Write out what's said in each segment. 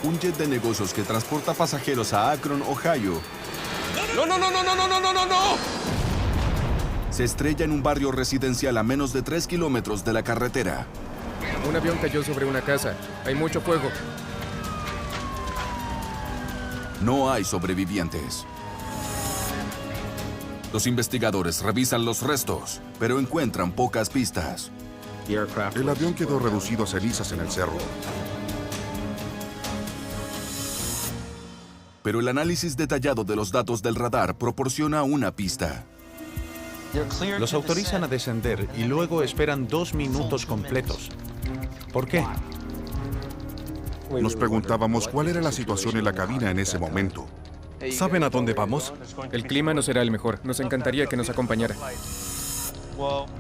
un jet de negocios que transporta pasajeros a Akron, Ohio, ¡No, no, no, no, no, no, no, no, no, no! se estrella en un barrio residencial a menos de 3 kilómetros de la carretera. Un avión cayó sobre una casa. Hay mucho fuego. No hay sobrevivientes. Los investigadores revisan los restos, pero encuentran pocas pistas. El avión quedó reducido a cenizas en el cerro. Pero el análisis detallado de los datos del radar proporciona una pista. Los autorizan a descender y luego esperan 2 minutos completos. ¿Por qué? Nos preguntábamos cuál era la situación en la cabina en ese momento. ¿Saben a dónde vamos? El clima no será el mejor. Nos encantaría que nos acompañara.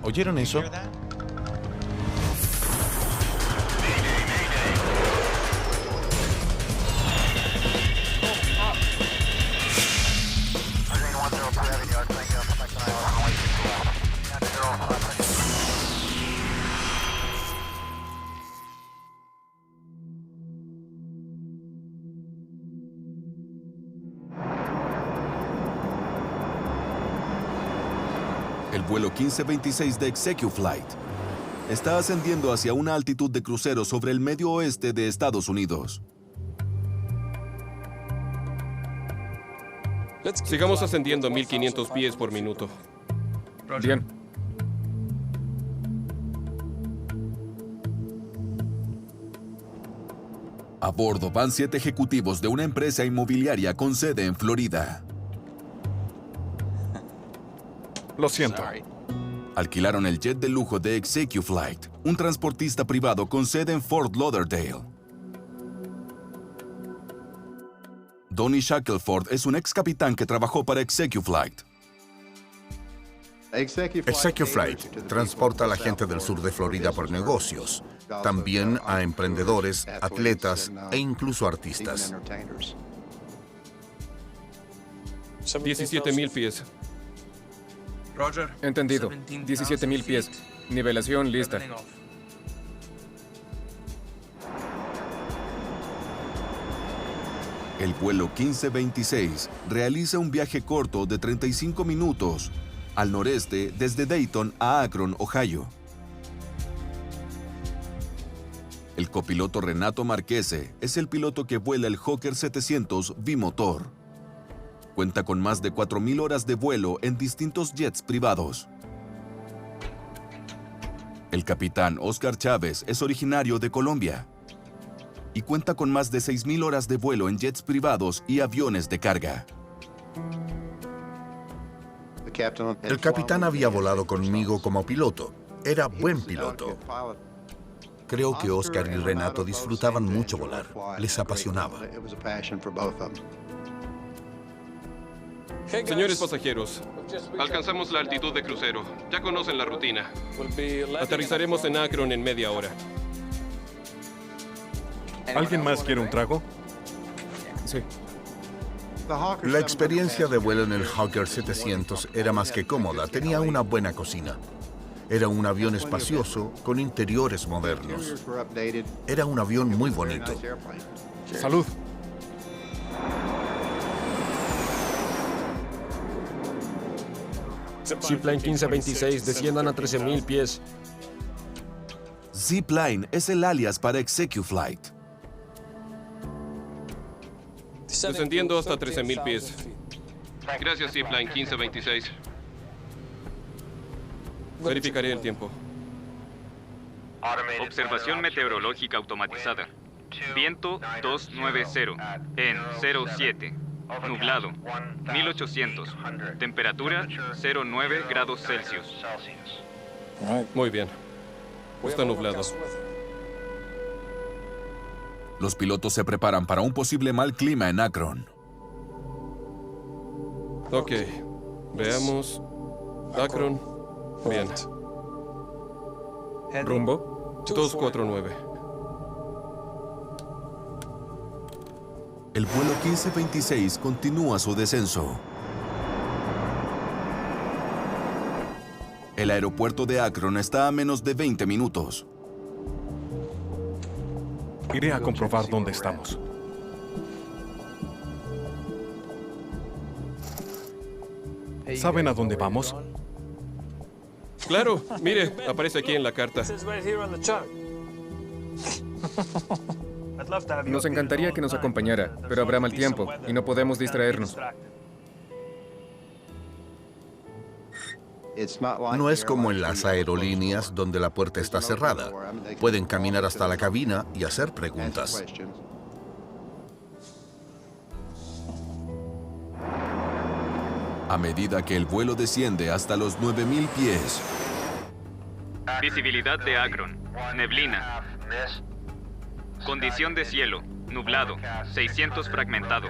¿Oyeron eso? El vuelo 1526 de Executive Flight está ascendiendo hacia una altitud de crucero sobre el medio oeste de Estados Unidos. Sigamos ascendiendo a 1500 pies por minuto. Bien. A bordo van 7 ejecutivos de una empresa inmobiliaria con sede en Florida. Lo siento. Alquilaron el jet de lujo de Executive Flight, un transportista privado con sede en Fort Lauderdale. Donnie Shackelford es un ex capitán que trabajó para Executive Flight. Executive Flight transporta a la gente del sur de Florida por negocios, también a emprendedores, atletas e incluso artistas. 17,000 pies. Entendido. 17,000 pies. Nivelación lista. El vuelo 1526 realiza un viaje corto de 35 minutos al noreste desde Dayton a Akron, Ohio. El copiloto Renato Marchese es el piloto que vuela el Hawker 700 bimotor. Cuenta con más de 4,000 horas de vuelo en distintos jets privados. El capitán Oscar Chávez es originario de Colombia y cuenta con más de 6,000 horas de vuelo en jets privados y aviones de carga. El capitán había volado conmigo como piloto. Era buen piloto. Creo que Oscar y Renato disfrutaban mucho volar. Les apasionaba. Señores pasajeros, alcanzamos la altitud de crucero. Ya conocen la rutina. Aterrizaremos en Akron en media hora. ¿Alguien más quiere un trago? Sí. La experiencia de vuelo en el Hawker 700 era más que cómoda. Tenía una buena cocina. Era un avión espacioso con interiores modernos. Era un avión muy bonito. Salud. Zipline 1526, desciendan a 13,000 pies. Zipline es el alias para Executive Flight. Descendiendo hasta 13,000 pies. Gracias, Zipline 1526. Verificaré el tiempo. Observación meteorológica automatizada. Viento 290 en 07. Nublado 1800. Temperatura 09 grados Celsius. Muy bien. Está nublado. Los pilotos se preparan para un posible mal clima en Akron. Ok. Veamos. Akron. Bien. ¿Rumbo? 249. El vuelo 1526 continúa su descenso. El aeropuerto de Akron está a menos de 20 minutos. Iré a comprobar dónde estamos. ¿Saben a dónde vamos? Claro, mire, aparece aquí en la carta. Nos encantaría que nos acompañara, pero habrá mal tiempo y no podemos distraernos. No es como en las aerolíneas donde la puerta está cerrada. Pueden caminar hasta la cabina y hacer preguntas. A medida que el vuelo desciende hasta los 9.000 pies, Visibilidad de Akron. Neblina. Condición de cielo. Nublado. 600 fragmentado.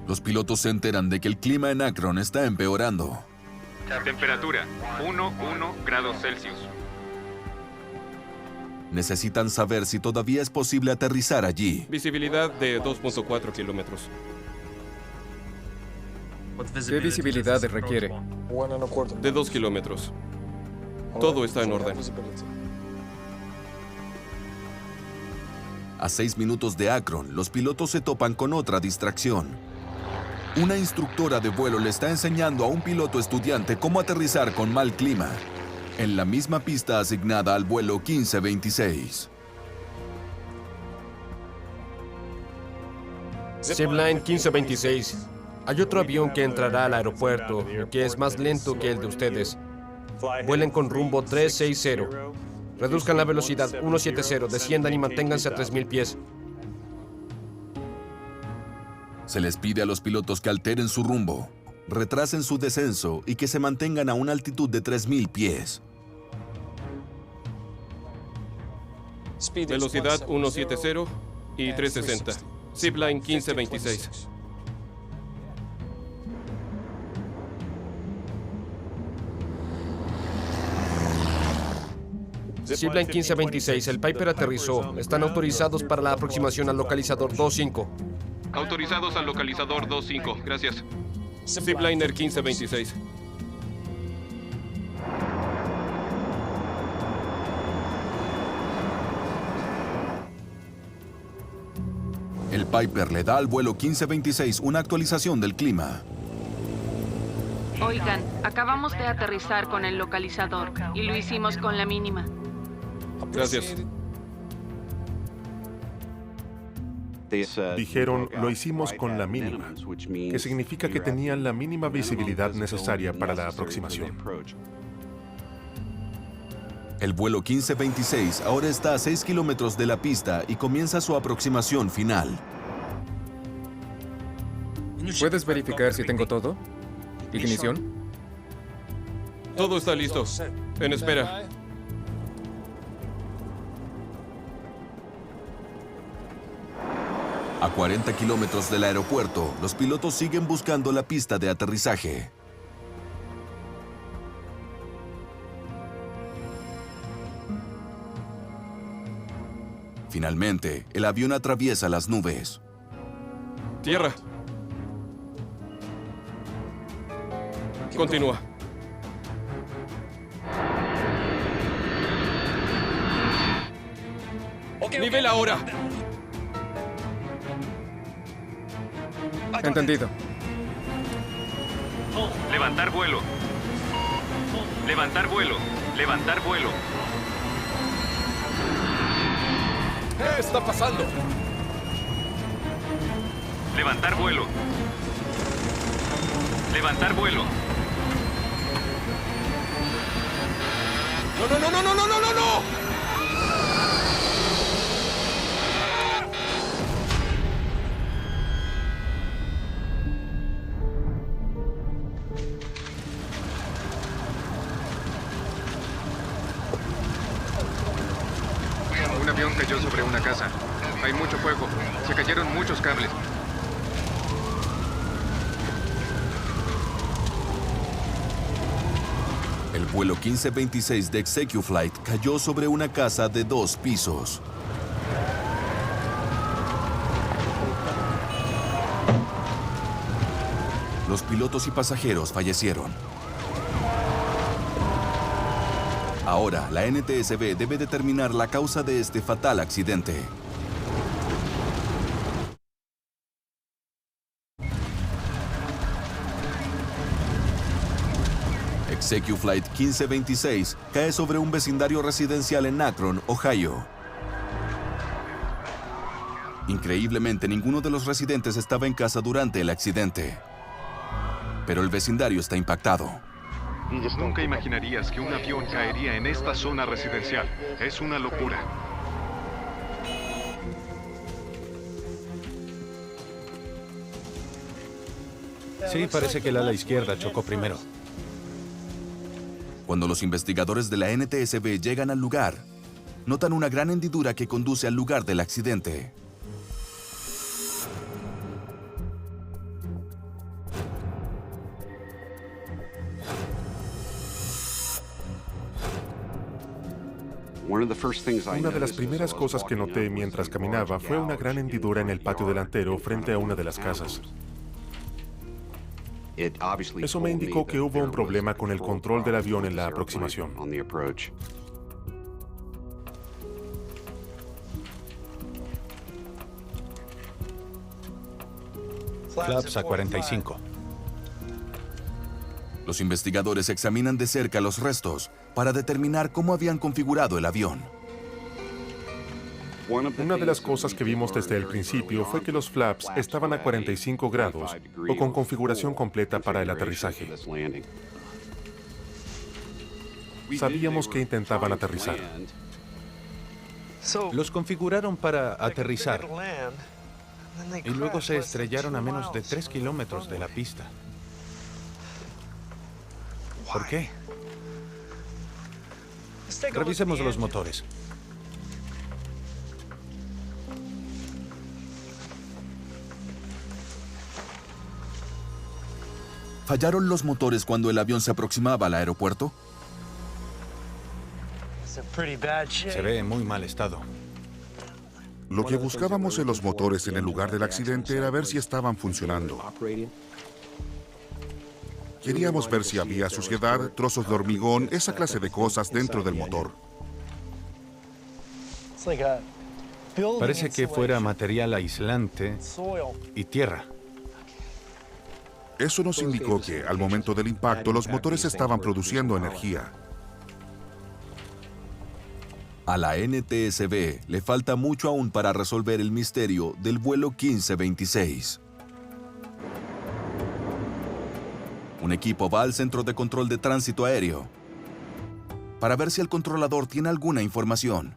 los pilotos se enteran de que el clima en Akron está empeorando. Temperatura. 1 grados Celsius. Necesitan saber si todavía es posible aterrizar allí. Visibilidad de 2.4 kilómetros. ¿Qué visibilidad requiere? De 2 kilómetros. Todo está en orden. A 6 minutos de Akron, los pilotos se topan con otra distracción. Una instructora de vuelo le está enseñando a un piloto estudiante cómo aterrizar con mal clima, en la misma pista asignada al vuelo 1526. Zipline 1526. Hay otro avión que entrará al aeropuerto y que es más lento que el de ustedes. Vuelen con rumbo 360. Reduzcan la velocidad 170, desciendan y manténganse a 3.000 pies. Se les pide a los pilotos que alteren su rumbo, retrasen su descenso y que se mantengan a una altitud de 3.000 pies. Velocidad 170 y 360. Zipline 1526. Zipline 1526, el Piper aterrizó. Están autorizados para la aproximación al localizador 25. Autorizados al localizador 25. Gracias. Zipliner 1526. El Piper le da al vuelo 1526 una actualización del clima. Oigan, acabamos de aterrizar con el localizador y lo hicimos con la mínima. Gracias. Dijeron, lo hicimos con la mínima, que significa que tenían la mínima visibilidad necesaria para la aproximación. El vuelo 1526 ahora está a 6 kilómetros de la pista y comienza su aproximación final. ¿Puedes verificar si tengo todo? ¿Ignición? Todo está listo. En espera. A 40 kilómetros del aeropuerto, los pilotos siguen buscando la pista de aterrizaje. Finalmente, el avión atraviesa las nubes. Tierra. Continúa. Nivel ahora. Entendido. Levantar vuelo. Levantar vuelo. Levantar vuelo. ¿Qué está pasando? Levantar vuelo. Levantar vuelo. ¡No, no, no, no, no, no, no, no! Un avión cayó sobre una casa. Hay mucho fuego. Se cayeron muchos cables. El vuelo 1526 de ExecuFlight cayó sobre una casa de 2 pisos. Los pilotos y pasajeros fallecieron. Ahora, la NTSB debe determinar la causa de este fatal accidente. CQ Flight 1526 cae sobre un vecindario residencial en Akron, Ohio. Increíblemente, ninguno de los residentes estaba en casa durante el accidente. Pero el vecindario está impactado. Nunca imaginarías que un avión caería en esta zona residencial. Es una locura. Sí, parece que el ala izquierda chocó primero. Cuando los investigadores de la NTSB llegan al lugar, notan una gran hendidura que conduce al lugar del accidente. Una de las primeras cosas que noté mientras caminaba fue una gran hendidura en el patio delantero frente a una de las casas. Eso me indicó que hubo un problema con el control del avión en la aproximación. Flaps a 45. Los investigadores examinan de cerca los restos para determinar cómo habían configurado el avión. Una de las cosas que vimos desde el principio fue que los flaps estaban a 45 grados o con configuración completa para el aterrizaje. Sabíamos que intentaban aterrizar. Los configuraron para aterrizar y luego se estrellaron a menos de 3 kilómetros de la pista. ¿Por qué? Revisemos los motores. ¿Fallaron los motores cuando el avión se aproximaba al aeropuerto? Se ve en muy mal estado. Lo que buscábamos en los motores en el lugar del accidente era ver si estaban funcionando. Queríamos ver si había suciedad, trozos de hormigón, esa clase de cosas dentro del motor. Parece que fuera material aislante y tierra. Eso nos indicó que, al momento del impacto, los motores estaban produciendo energía. A la NTSB le falta mucho aún para resolver el misterio del vuelo 1526. Un equipo va al Centro de Control de Tránsito Aéreo para ver si el controlador tiene alguna información.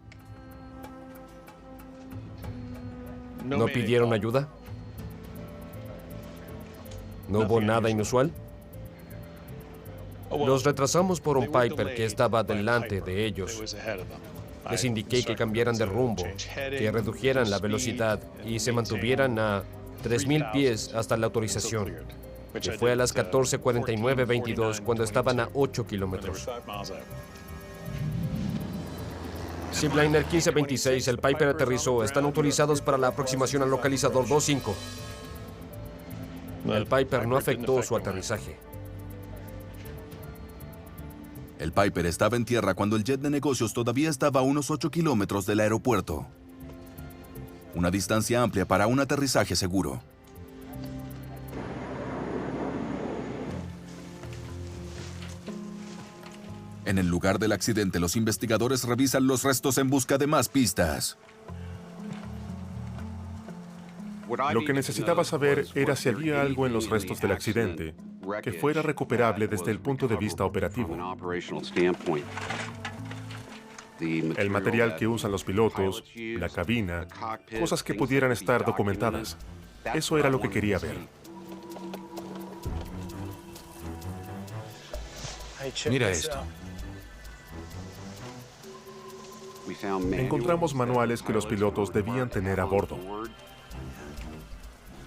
¿No pidieron ayuda? ¿No hubo nada inusual? Los retrasamos por un Piper que estaba delante de ellos. Les indiqué que cambiaran de rumbo, que redujeran la velocidad y se mantuvieran a 3,000 pies hasta la autorización, que fue a las 14:49:22 cuando estaban a 8 kilómetros. Simliner 1526, el Piper aterrizó. Están autorizados para la aproximación al localizador 25. El Piper no afectó su aterrizaje. El Piper estaba en tierra cuando el jet de negocios todavía estaba a unos 8 kilómetros del aeropuerto. Una distancia amplia para un aterrizaje seguro. En el lugar del accidente, los investigadores revisan los restos en busca de más pistas. Lo que necesitaba saber era si había algo en los restos del accidente que fuera recuperable desde el punto de vista operativo. El material que usan los pilotos, la cabina, cosas que pudieran estar documentadas. Eso era lo que quería ver. Mira esto. Encontramos manuales que los pilotos debían tener a bordo.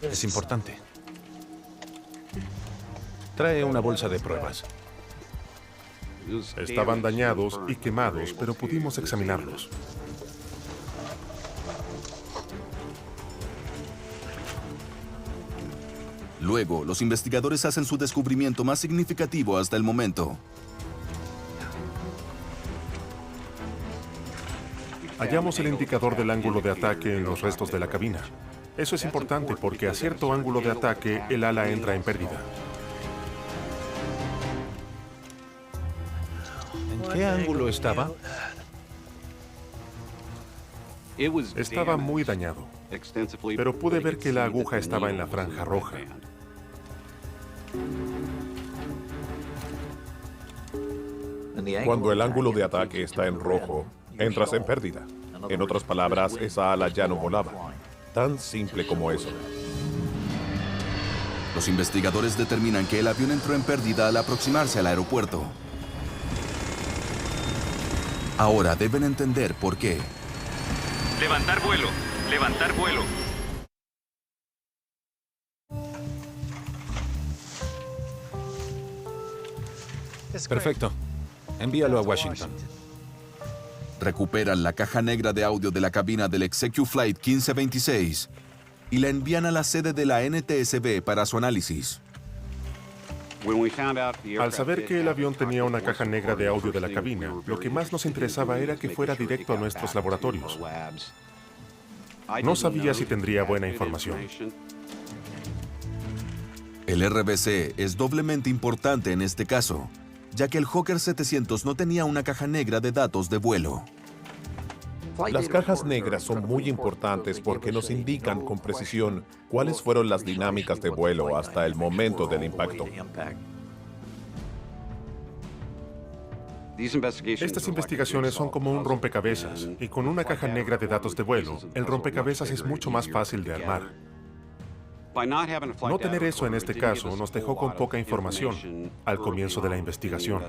Es importante. Trae una bolsa de pruebas. Estaban dañados y quemados, pero pudimos examinarlos. Luego, los investigadores hacen su descubrimiento más significativo hasta el momento. Hallamos el indicador del ángulo de ataque en los restos de la cabina. Eso es importante porque a cierto ángulo de ataque el ala entra en pérdida. qué ángulo estaba? Estaba muy dañado, pero pude ver que la aguja estaba en la franja roja. Cuando el ángulo de ataque está en rojo, entras en pérdida. En otras palabras, esa ala ya no volaba. Tan simple como eso. Los investigadores determinan que el avión entró en pérdida al aproximarse al aeropuerto. Ahora deben entender por qué. Levantar vuelo. Levantar vuelo. Perfecto. Envíalo a Washington. Recuperan la caja negra de audio de la cabina del Executive Flight 1526 y la envían a la sede de la NTSB para su análisis. Al saber que el avión tenía una caja negra de audio de la cabina, lo que más nos interesaba era que fuera directo a nuestros laboratorios. No sabía si tendría buena información. El RBC es doblemente importante en este caso, ya que el Hawker 700 no tenía una caja negra de datos de vuelo. Las cajas negras son muy importantes porque nos indican con precisión cuáles fueron las dinámicas de vuelo hasta el momento del impacto. Estas investigaciones son como un rompecabezas, y con una caja negra de datos de vuelo, el rompecabezas es mucho más fácil de armar. No tener eso en este caso nos dejó con poca información al comienzo de la investigación.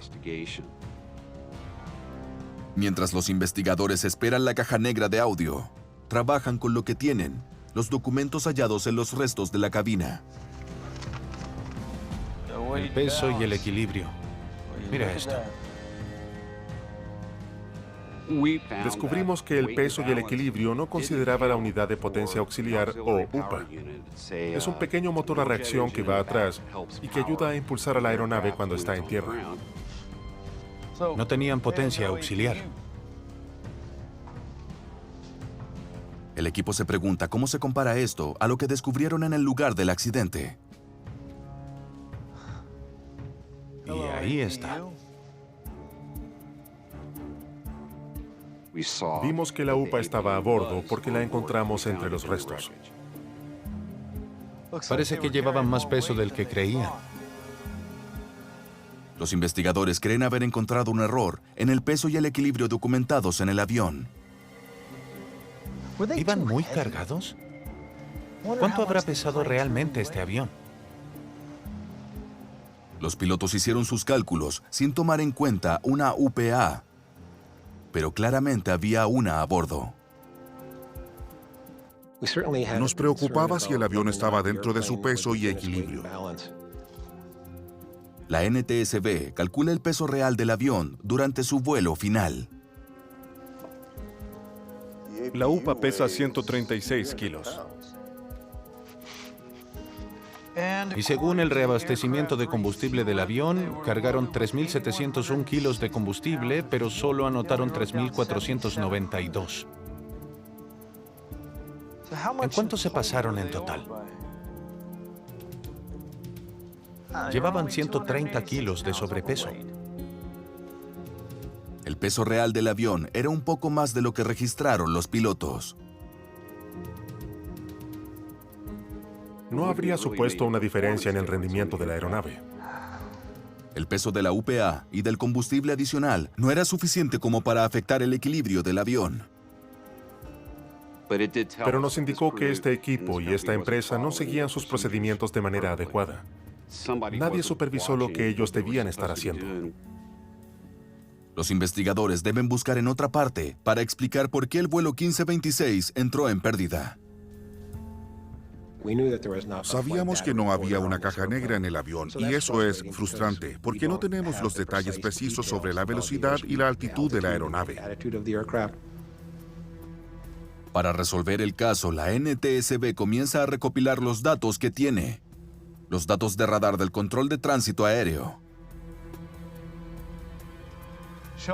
Mientras los investigadores esperan la caja negra de audio, trabajan con lo que tienen, los documentos hallados en los restos de la cabina. El peso y el equilibrio. Mira esto. Descubrimos que el peso y el equilibrio no consideraba la unidad de potencia auxiliar o UPA. Es un pequeño motor a reacción que va atrás y que ayuda a impulsar a la aeronave cuando está en tierra. No tenían potencia auxiliar. El equipo se pregunta cómo se compara esto a lo que descubrieron en el lugar del accidente. Y ahí está. Vimos que la UPA estaba a bordo porque la encontramos entre los restos. Parece que llevaban más peso del que creían. Los investigadores creen haber encontrado un error en el peso y el equilibrio documentados en el avión. ¿Iban muy cargados? ¿Cuánto habrá pesado realmente este avión? Los pilotos hicieron sus cálculos sin tomar en cuenta una UPA, pero claramente había una a bordo. Nos preocupaba si el avión estaba dentro de su peso y equilibrio. La NTSB calcula el peso real del avión durante su vuelo final. La UPA pesa 136 kilos. Y según el reabastecimiento de combustible del avión, cargaron 3.701 kilos de combustible, pero solo anotaron 3.492. ¿En cuánto se pasaron en total? Llevaban 130 kilos de sobrepeso. El peso real del avión era un poco más de lo que registraron los pilotos. No habría supuesto una diferencia en el rendimiento de la aeronave. El peso de la UPA y del combustible adicional no era suficiente como para afectar el equilibrio del avión. Pero nos indicó que este equipo y esta empresa no seguían sus procedimientos de manera adecuada. Nadie supervisó lo que ellos debían estar haciendo. Los investigadores deben buscar en otra parte para explicar por qué el vuelo 1526 entró en pérdida. Sabíamos que no había una caja negra en el avión y eso es frustrante porque no tenemos los detalles precisos sobre la velocidad y la altitud de la aeronave. Para resolver el caso, la NTSB comienza a recopilar los datos que tiene. Los datos de radar del control de tránsito aéreo.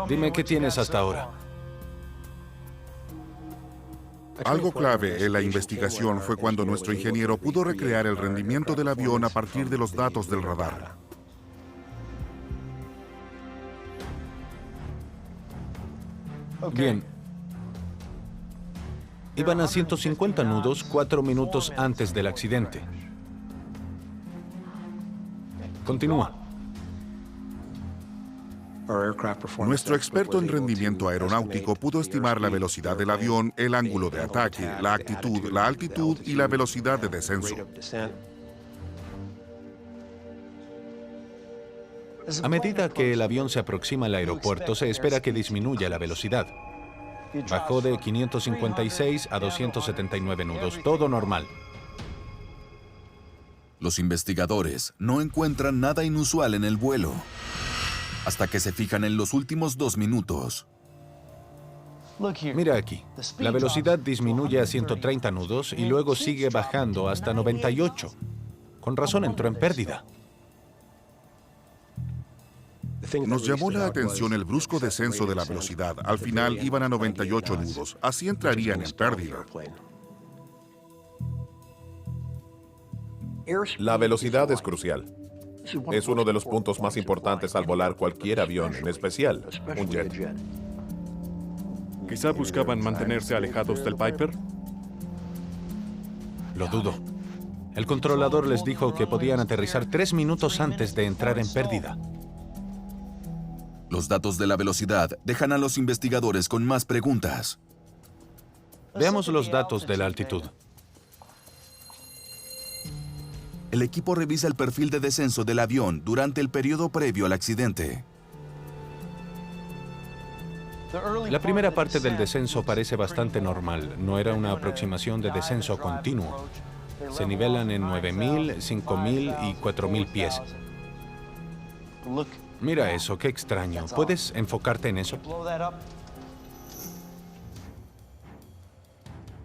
Dime qué tienes hasta ahora. Algo clave en la investigación fue cuando nuestro ingeniero pudo recrear el rendimiento del avión a partir de los datos del radar. Bien. Iban a 150 nudos 4 minutos antes del accidente. Continúa. Nuestro experto en rendimiento aeronáutico pudo estimar la velocidad del avión, el ángulo de ataque, la actitud, la altitud y la velocidad de descenso. A medida que el avión se aproxima al aeropuerto, se espera que disminuya la velocidad. Bajó de 556 a 279 nudos, todo normal. Los investigadores no encuentran nada inusual en el vuelo, hasta que se fijan en los últimos 2 minutos. Mira aquí, la velocidad disminuye a 130 nudos y luego sigue bajando hasta 98. Con razón entró en pérdida. Nos llamó la atención el brusco descenso de la velocidad. Al final iban a 98 nudos. Así entrarían en pérdida. La velocidad es crucial. Es uno de los puntos más importantes al volar cualquier avión, en especial un jet. ¿Quizá buscaban mantenerse alejados del Piper? Lo dudo. El controlador les dijo que podían aterrizar 3 minutos antes de entrar en pérdida. Los datos de la velocidad dejan a los investigadores con más preguntas. Veamos los datos de la altitud. El equipo revisa el perfil de descenso del avión durante el periodo previo al accidente. La primera parte del descenso parece bastante normal. No era una aproximación de descenso continuo. Se nivelan en 9.000, 5.000 y 4.000 pies. Mira eso, qué extraño. ¿Puedes enfocarte en eso?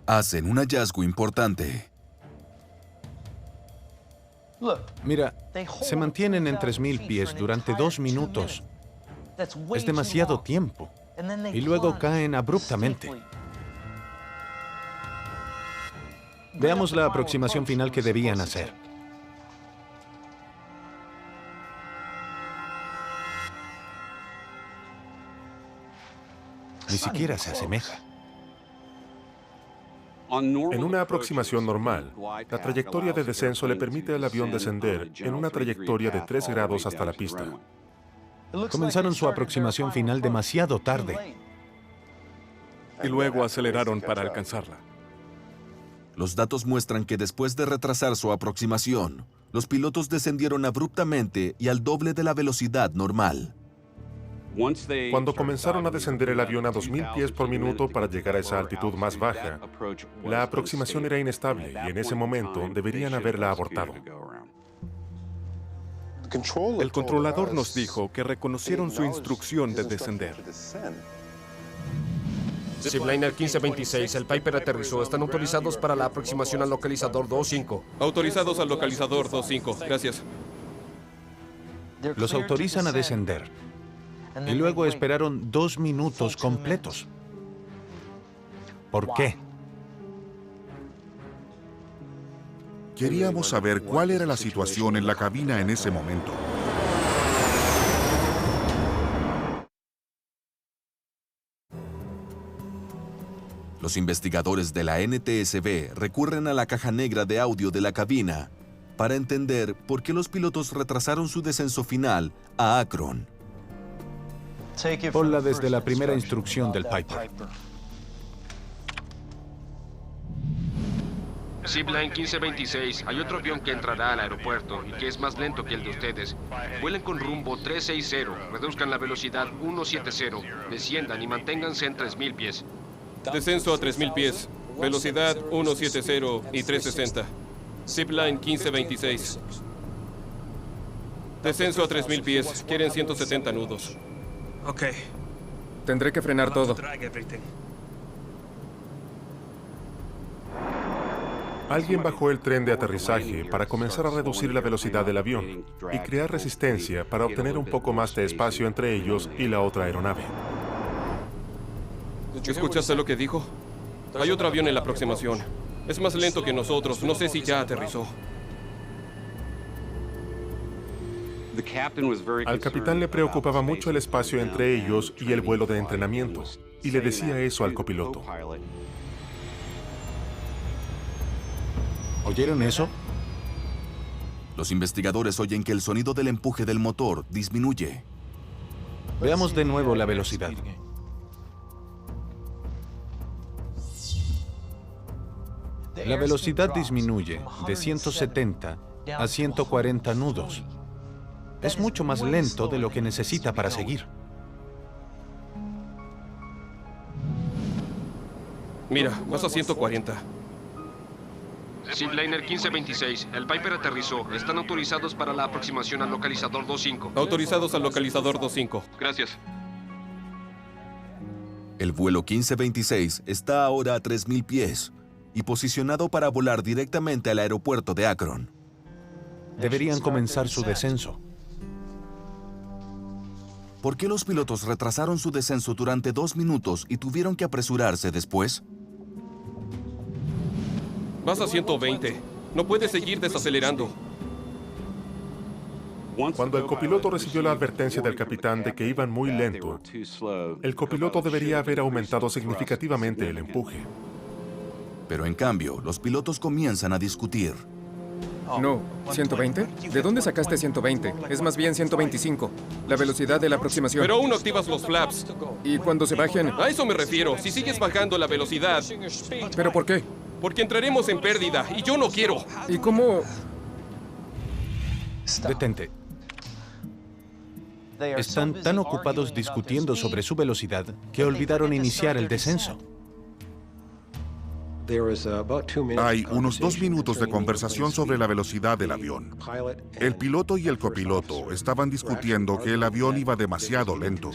Hacen un hallazgo importante. Mira, se mantienen en 3.000 pies durante 2 minutos. Es demasiado tiempo. Y luego caen abruptamente. Veamos la aproximación final que debían hacer. Ni siquiera se asemeja. En una aproximación normal, la trayectoria de descenso le permite al avión descender en una trayectoria de 3 grados hasta la pista. Comenzaron su aproximación final demasiado tarde. Y luego aceleraron para alcanzarla. Los datos muestran que después de retrasar su aproximación, los pilotos descendieron abruptamente y al doble de la velocidad normal. Cuando comenzaron a descender el avión a 2.000 pies por minuto para llegar a esa altitud más baja, la aproximación era inestable y en ese momento deberían haberla abortado. El controlador nos dijo que reconocieron su instrucción de descender. Zipliner 1526, el Piper aterrizó. Están autorizados para la aproximación al localizador 25. Autorizados al localizador 25. Gracias. Los autorizan a descender. Y luego esperaron 2 minutos completos. ¿Por qué? Queríamos saber cuál era la situación en la cabina en ese momento. Los investigadores de la NTSB recurren a la caja negra de audio de la cabina para entender por qué los pilotos retrasaron su descenso final a Akron. Ponla desde la primera instrucción del Piper. Zipline 1526, hay otro avión que entrará al aeropuerto y que es más lento que el de ustedes. Vuelen con rumbo 360, reduzcan la velocidad 170, desciendan y manténganse en 3.000 pies. Descenso a 3.000 pies. Velocidad 170 y 360. Zipline 1526. Descenso a 3.000 pies. Quieren 170 nudos. Ok. Tendré que frenar todo. Alguien bajó el tren de aterrizaje para comenzar a reducir la velocidad del avión y crear resistencia para obtener un poco más de espacio entre ellos y la otra aeronave. ¿Escuchaste lo que dijo? Hay otro avión en la aproximación. Es más lento que nosotros. No sé si ya aterrizó. Al capitán le preocupaba mucho el espacio entre ellos y el vuelo de entrenamiento. y le decía eso al copiloto. ¿Oyeron eso? Los investigadores oyen que el sonido del empuje del motor disminuye. Veamos de nuevo la velocidad. La velocidad disminuye de 170 a 140 nudos. Es mucho más lento de lo que necesita para seguir. Mira, vas a 140. Zipliner 1526, el Piper aterrizó. Están autorizados para la aproximación al localizador 25. Autorizados al localizador 25. Gracias. El vuelo 1526 está ahora a 3.000 pies y posicionado para volar directamente al aeropuerto de Akron. Deberían comenzar su descenso. ¿Por qué los pilotos retrasaron su descenso durante 2 minutos y tuvieron que apresurarse después? Vas a 120. No puedes seguir desacelerando. Cuando el copiloto recibió la advertencia del capitán de que iban muy lento, el copiloto debería haber aumentado significativamente el empuje. Pero en cambio, los pilotos comienzan a discutir. No, ¿120? ¿De dónde sacaste 120? Es más bien 125. La velocidad de la aproximación. Pero aún no activas los flaps. ¿Y cuando se bajen? A eso me refiero. Si sigues bajando la velocidad... ¿Pero por qué? Porque entraremos en pérdida y yo no quiero. ¿Y cómo...? Detente. Están tan ocupados discutiendo sobre su velocidad que olvidaron iniciar el descenso. Hay unos 2 minutos de conversación sobre la velocidad del avión. El piloto y el copiloto estaban discutiendo que el avión iba demasiado lento.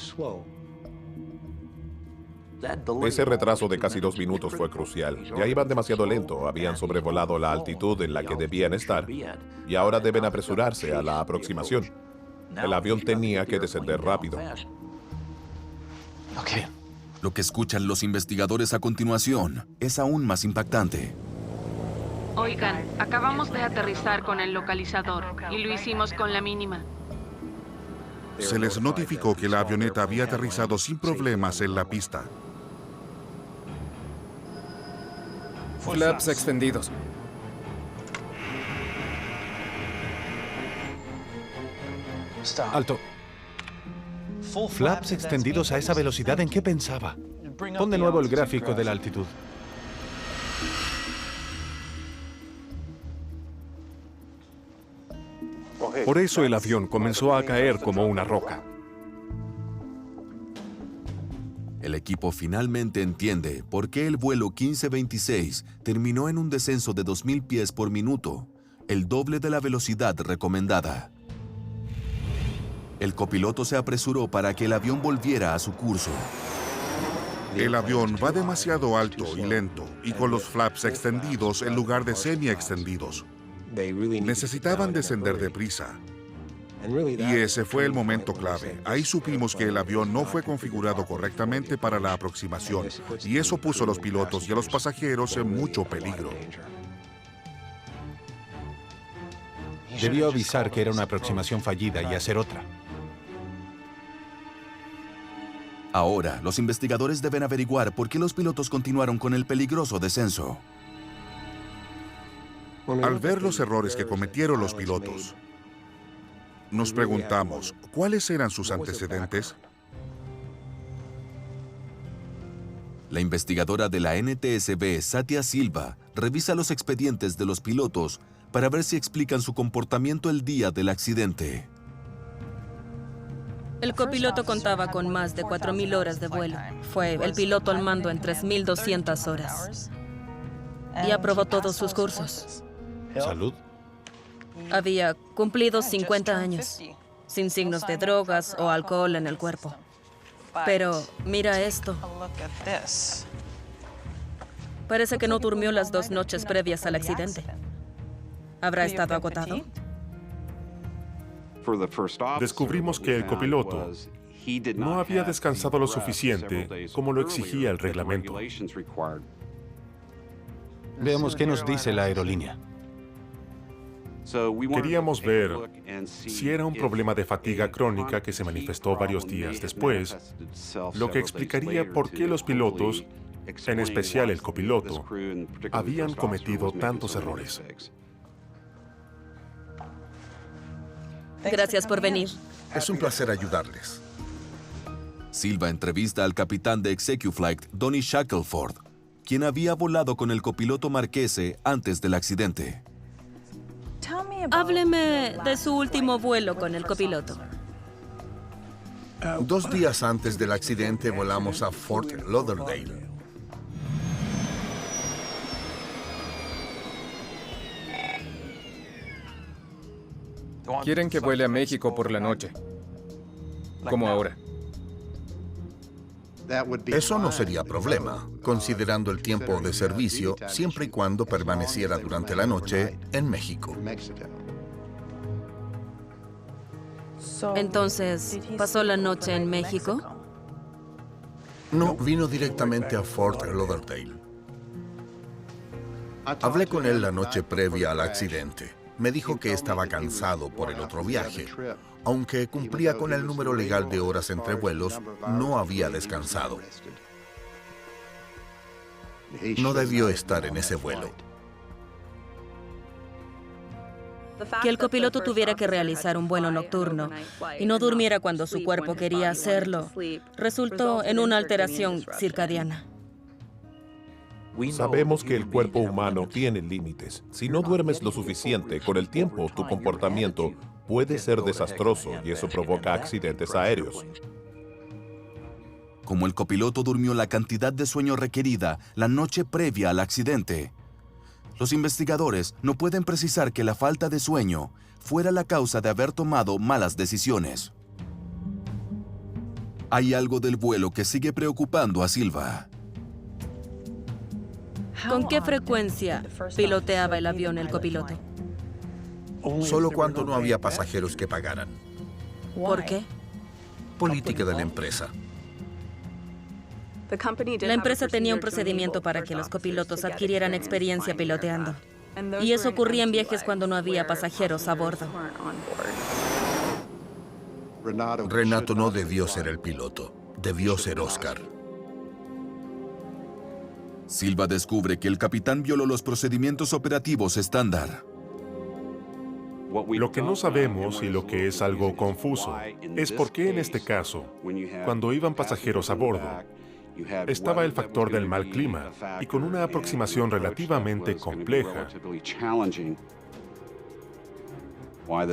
Ese retraso de casi 2 minutos fue crucial. Ya iban demasiado lento, habían sobrevolado la altitud en la que debían estar y ahora deben apresurarse a la aproximación. El avión tenía que descender rápido. Lo que escuchan los investigadores a continuación es aún más impactante. Oigan, acabamos de aterrizar con el localizador y lo hicimos con la mínima. Se les notificó que la avioneta había aterrizado sin problemas en la pista. Flaps extendidos. Alto. Flaps extendidos a esa velocidad, ¿en qué pensaba? Pon de nuevo el gráfico de la altitud. Por eso el avión comenzó a caer como una roca. El equipo finalmente entiende por qué el vuelo 1526 terminó en un descenso de 2.000 pies por minuto, el doble de la velocidad recomendada. El copiloto se apresuró para que el avión volviera a su curso. El avión va demasiado alto y lento, y con los flaps extendidos en lugar de semi-extendidos. Necesitaban descender deprisa. Y ese fue el momento clave. Ahí supimos que el avión no fue configurado correctamente para la aproximación, y eso puso a los pilotos y a los pasajeros en mucho peligro. Debió avisar que era una aproximación fallida y hacer otra. Ahora, los investigadores deben averiguar por qué los pilotos continuaron con el peligroso descenso. Al ver los errores que cometieron los pilotos, nos preguntamos, ¿cuáles eran sus antecedentes? La investigadora de la NTSB, Satya Silva, revisa los expedientes de los pilotos para ver si explican su comportamiento el día del accidente. El copiloto contaba con más de 4.000 horas de vuelo. Fue el piloto al mando en 3.200 horas. Y aprobó todos sus cursos. ¿Salud? Había cumplido 50 años, sin signos de drogas o alcohol en el cuerpo. Pero mira esto. Parece que no durmió las 2 noches previas al accidente. ¿Habrá estado agotado? Descubrimos que el copiloto no había descansado lo suficiente como lo exigía el reglamento. Veamos qué nos dice la aerolínea. Queríamos ver si era un problema de fatiga crónica que se manifestó varios días después, lo que explicaría por qué los pilotos, en especial el copiloto, habían cometido tantos errores. Gracias por venir. Es un placer ayudarles. Silva entrevista al capitán de ExecuFlight, Donnie Shackelford, quien había volado con el copiloto Marquese antes del accidente. Hábleme de su último vuelo con el copiloto. 2 días antes del accidente volamos a Fort Lauderdale. Quieren que vuele a México por la noche, como ahora. Eso no sería problema, considerando el tiempo de servicio, siempre y cuando permaneciera durante la noche en México. Entonces, ¿pasó la noche en México? No, vino directamente a Fort Lauderdale. Hablé con él la noche previa al accidente. Me dijo que estaba cansado por el otro viaje. Aunque cumplía con el número legal de horas entre vuelos, no había descansado. No debió estar en ese vuelo. Que el copiloto tuviera que realizar un vuelo nocturno y no durmiera cuando su cuerpo quería hacerlo, resultó en una alteración circadiana. Sabemos que el cuerpo humano tiene límites. Si no duermes lo suficiente, con el tiempo tu comportamiento puede ser desastroso y eso provoca accidentes aéreos. Como el copiloto durmió la cantidad de sueño requerida la noche previa al accidente, los investigadores no pueden precisar que la falta de sueño fuera la causa de haber tomado malas decisiones. Hay algo del vuelo que sigue preocupando a Silva. ¿Con qué frecuencia piloteaba el avión el copiloto? Solo cuando no había pasajeros que pagaran. ¿Por qué? Política de la empresa. La empresa tenía un procedimiento para que los copilotos adquirieran experiencia piloteando. Y eso ocurría en viajes cuando no había pasajeros a bordo. Renato no debió ser el piloto. Debió ser Oscar. Silva descubre que el capitán violó los procedimientos operativos estándar. Lo que no sabemos y lo que es algo confuso es por qué en este caso, cuando iban pasajeros a bordo, estaba el factor del mal clima y con una aproximación relativamente compleja.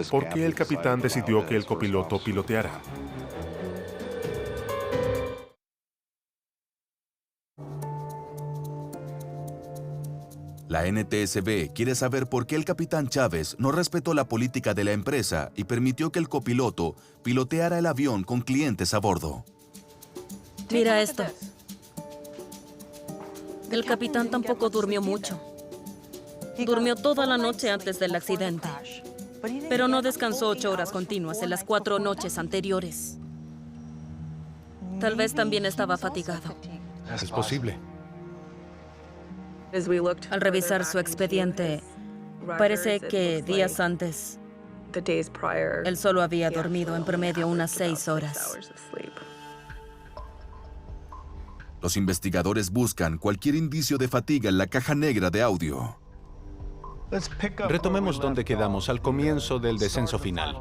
¿Por qué el capitán decidió que el copiloto piloteara? La NTSB quiere saber por qué el capitán Chávez no respetó la política de la empresa y permitió que el copiloto piloteara el avión con clientes a bordo. Mira esto. El capitán tampoco durmió mucho. Durmió toda la noche antes del accidente, pero no descansó 8 horas continuas en las 4 noches anteriores. Tal vez también estaba fatigado. Es posible. Al revisar su expediente, parece que días antes, él solo había dormido en promedio unas 6 horas. Los investigadores buscan cualquier indicio de fatiga en la caja negra de audio. Retomemos donde quedamos al comienzo del descenso final.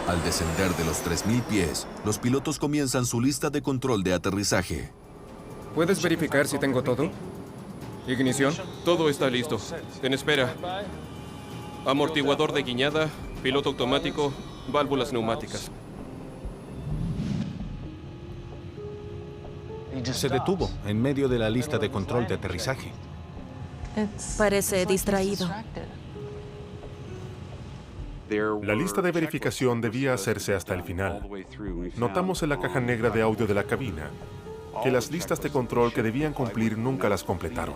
Al descender de los 3000 pies, los pilotos comienzan su lista de control de aterrizaje. ¿Puedes verificar si tengo todo? ¿Ignición? Todo está listo. En espera. Amortiguador de guiñada, piloto automático, válvulas neumáticas. Se detuvo en medio de la lista de control de aterrizaje. Parece distraído. La lista de verificación debía hacerse hasta el final. Notamos en la caja negra de audio de la cabina que las listas de control que debían cumplir nunca las completaron.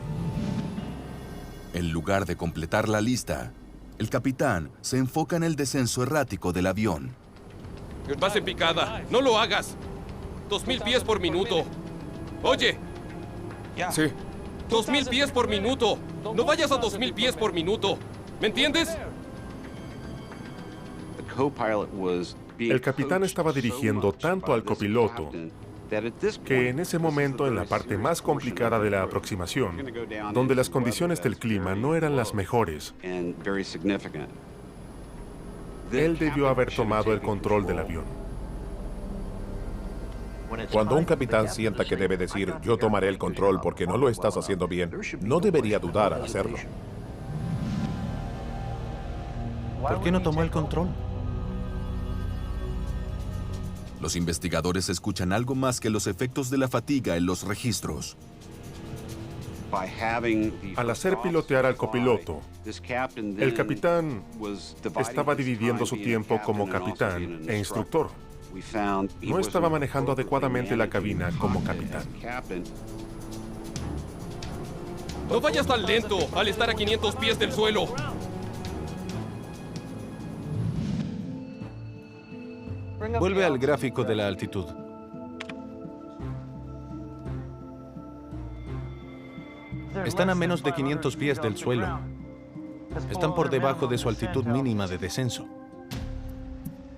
En lugar de completar la lista, el capitán se enfoca en el descenso errático del avión. Vas en picada. ¡No lo hagas! 2000 pies por minuto. Oye. Sí. 2000 pies por minuto. No vayas a 2000 pies por minuto. ¿Me entiendes? El capitán estaba dirigiendo tanto al copiloto que en ese momento, en la parte más complicada de la aproximación, donde las condiciones del clima no eran las mejores, él debió haber tomado el control del avión. Cuando un capitán sienta que debe decir, yo tomaré el control porque no lo estás haciendo bien, no debería dudar al hacerlo. ¿Por qué no tomó el control? Los investigadores escuchan algo más que los efectos de la fatiga en los registros. Al hacer pilotear al copiloto, el capitán estaba dividiendo su tiempo como capitán e instructor. No estaba manejando adecuadamente la cabina como capitán. No vayas tan lento al estar a 500 pies del suelo. Vuelve al gráfico de la altitud. Están a menos de 500 pies del suelo. Están por debajo de su altitud mínima de descenso.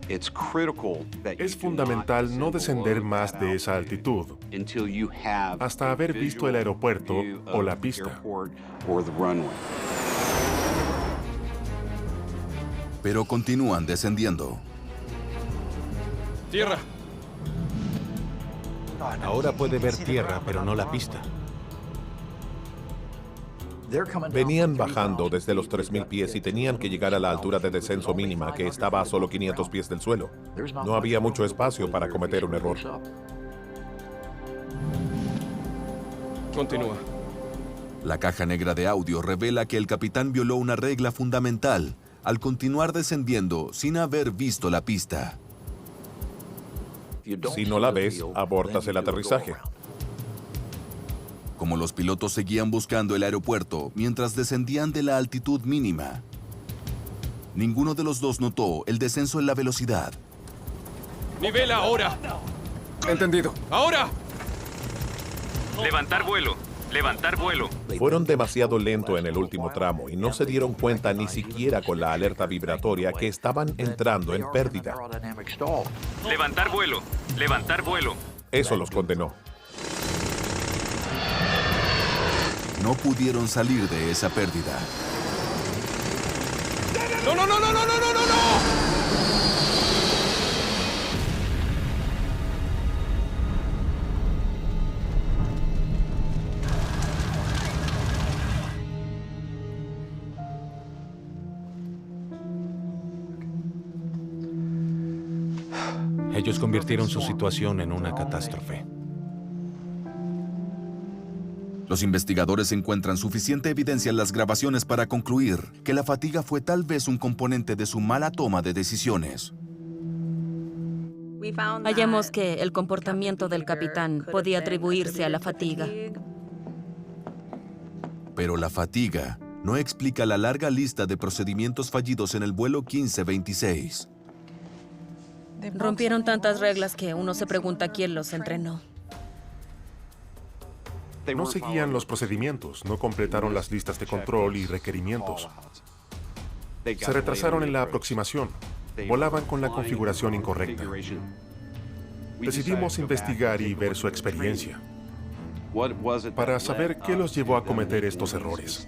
Es fundamental no descender más de esa altitud hasta haber visto el aeropuerto o la pista. Pero continúan descendiendo. Tierra. Ahora puede ver tierra, pero no la pista. Venían bajando desde los 3000 pies y tenían que llegar a la altura de descenso mínima, que estaba a solo 500 pies del suelo. No había mucho espacio para cometer un error. Continúa. La caja negra de audio revela que el capitán violó una regla fundamental al continuar descendiendo sin haber visto la pista. Si no la ves, abortas el aterrizaje. Como los pilotos seguían buscando el aeropuerto mientras descendían de la altitud mínima, ninguno de los dos notó el descenso en la velocidad. ¡Nivela ahora! Entendido. ¡Ahora! Levantar vuelo. Levantar vuelo. Fueron demasiado lento en el último tramo y no se dieron cuenta ni siquiera con la alerta vibratoria que estaban entrando en pérdida. Levantar vuelo. Levantar vuelo. Eso los condenó. No pudieron salir de esa pérdida. ¡No, no, no, no, no, no, no, no! Ellos convirtieron su situación en una catástrofe. Los investigadores encuentran suficiente evidencia en las grabaciones para concluir que la fatiga fue tal vez un componente de su mala toma de decisiones. Hallamos que el comportamiento del capitán podía atribuirse a la fatiga. Pero la fatiga no explica la larga lista de procedimientos fallidos en el vuelo 1526. Rompieron tantas reglas que uno se pregunta quién los entrenó. No seguían los procedimientos, no completaron las listas de control y requerimientos. Se retrasaron en la aproximación, volaban con la configuración incorrecta. Decidimos investigar y ver su experiencia para saber qué los llevó a cometer estos errores.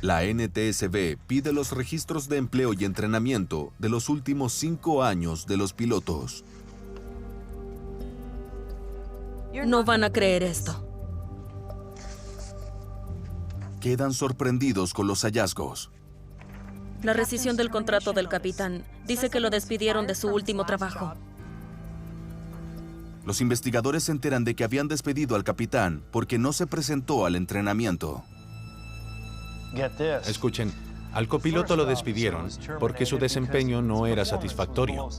La NTSB pide los registros de empleo y entrenamiento de los últimos 5 años de los pilotos. No van a creer esto. Quedan sorprendidos con los hallazgos. La rescisión del contrato del capitán dice que lo despidieron de su último trabajo. Los investigadores se enteran de que habían despedido al capitán porque no se presentó al entrenamiento. Escuchen, al copiloto lo despidieron porque su desempeño no era satisfactorio.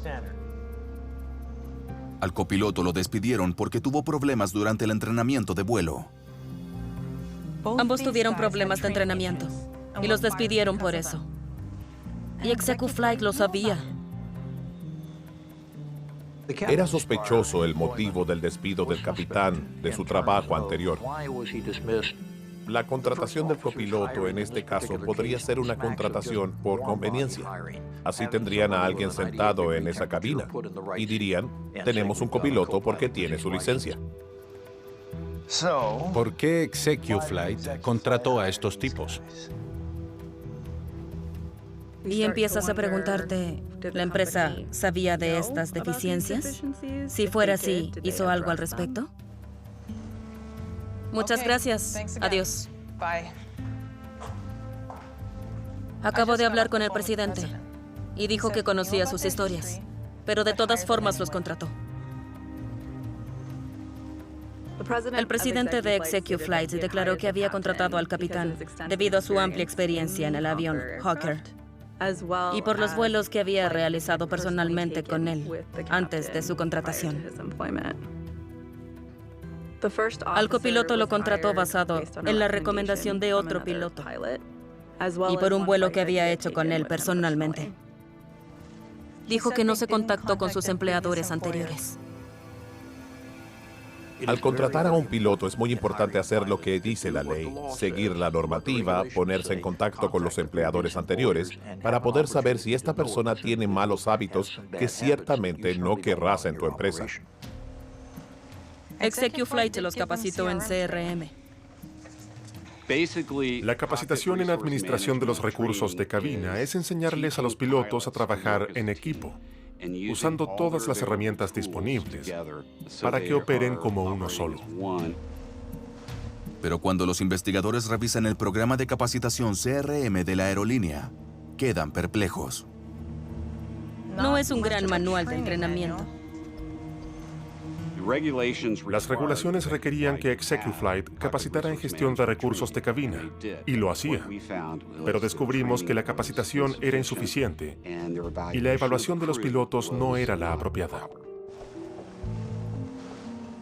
Al copiloto lo despidieron porque tuvo problemas durante el entrenamiento de vuelo. Ambos tuvieron problemas de entrenamiento y los despidieron por eso. Y ExecuFlight lo sabía. Era sospechoso el motivo del despido del capitán de su trabajo anterior. La contratación del copiloto en este caso podría ser una contratación por conveniencia. Así tendrían a alguien sentado en esa cabina y dirían, tenemos un copiloto porque tiene su licencia. ¿Por qué ExecuFlight contrató a estos tipos? Y empiezas a preguntarte, ¿la empresa sabía de estas deficiencias? Si fuera así, ¿hizo algo al respecto? Muchas gracias. Adiós. Acabo de hablar con el presidente y dijo que conocía sus historias, pero de todas formas los contrató. El presidente de ExecuFlight declaró que había contratado al capitán debido a su amplia experiencia en el avión Hawker y por los vuelos que había realizado personalmente con él antes de su contratación. Al copiloto lo contrató basado en la recomendación de otro piloto y por un vuelo que había hecho con él personalmente. Dijo que no se contactó con sus empleadores anteriores. Al contratar a un piloto es muy importante hacer lo que dice la ley, seguir la normativa, ponerse en contacto con los empleadores anteriores para poder saber si esta persona tiene malos hábitos que ciertamente no querrás en tu empresa. ExecuFlight los capacitó en CRM. La capacitación en administración de los recursos de cabina es enseñarles a los pilotos a trabajar en equipo, usando todas las herramientas disponibles para que operen como uno solo. Pero cuando los investigadores revisan el programa de capacitación CRM de la aerolínea, quedan perplejos. No es un gran manual de entrenamiento. Las regulaciones requerían que ExecuFlight capacitara en gestión de recursos de cabina, y lo hacía. Pero descubrimos que la capacitación era insuficiente y la evaluación de los pilotos no era la apropiada.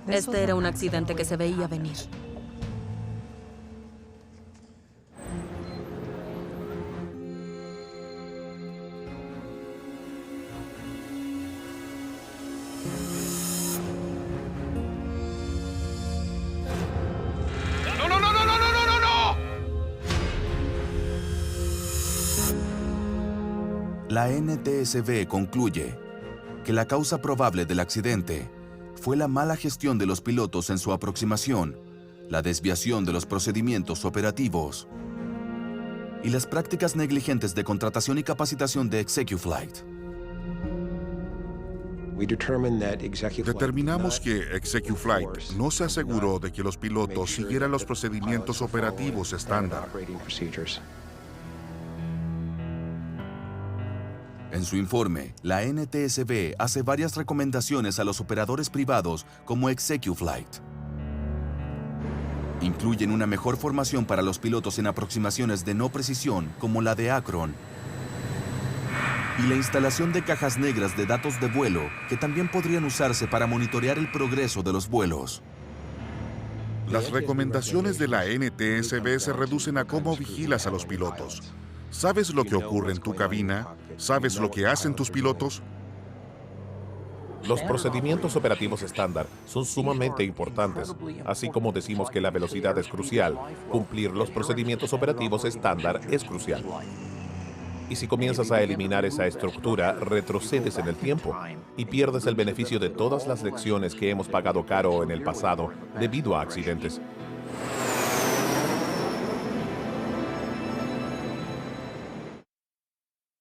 Este era un accidente que se veía venir. La NTSB concluye que la causa probable del accidente fue la mala gestión de los pilotos en su aproximación, la desviación de los procedimientos operativos y las prácticas negligentes de contratación y capacitación de ExecuFlight. Determinamos que ExecuFlight no se aseguró de que los pilotos siguieran los procedimientos operativos estándar. En su informe, la NTSB hace varias recomendaciones a los operadores privados como ExecuFlight. Incluyen una mejor formación para los pilotos en aproximaciones de no precisión como la de Acron y la instalación de cajas negras de datos de vuelo que también podrían usarse para monitorear el progreso de los vuelos. Las recomendaciones de la NTSB se reducen a cómo vigilas a los pilotos. ¿Sabes lo que ocurre en tu cabina? ¿Sabes lo que hacen tus pilotos? Los procedimientos operativos estándar son sumamente importantes. Así como decimos que la velocidad es crucial, cumplir los procedimientos operativos estándar es crucial. Y si comienzas a eliminar esa estructura, retrocedes en el tiempo y pierdes el beneficio de todas las lecciones que hemos pagado caro en el pasado debido a accidentes.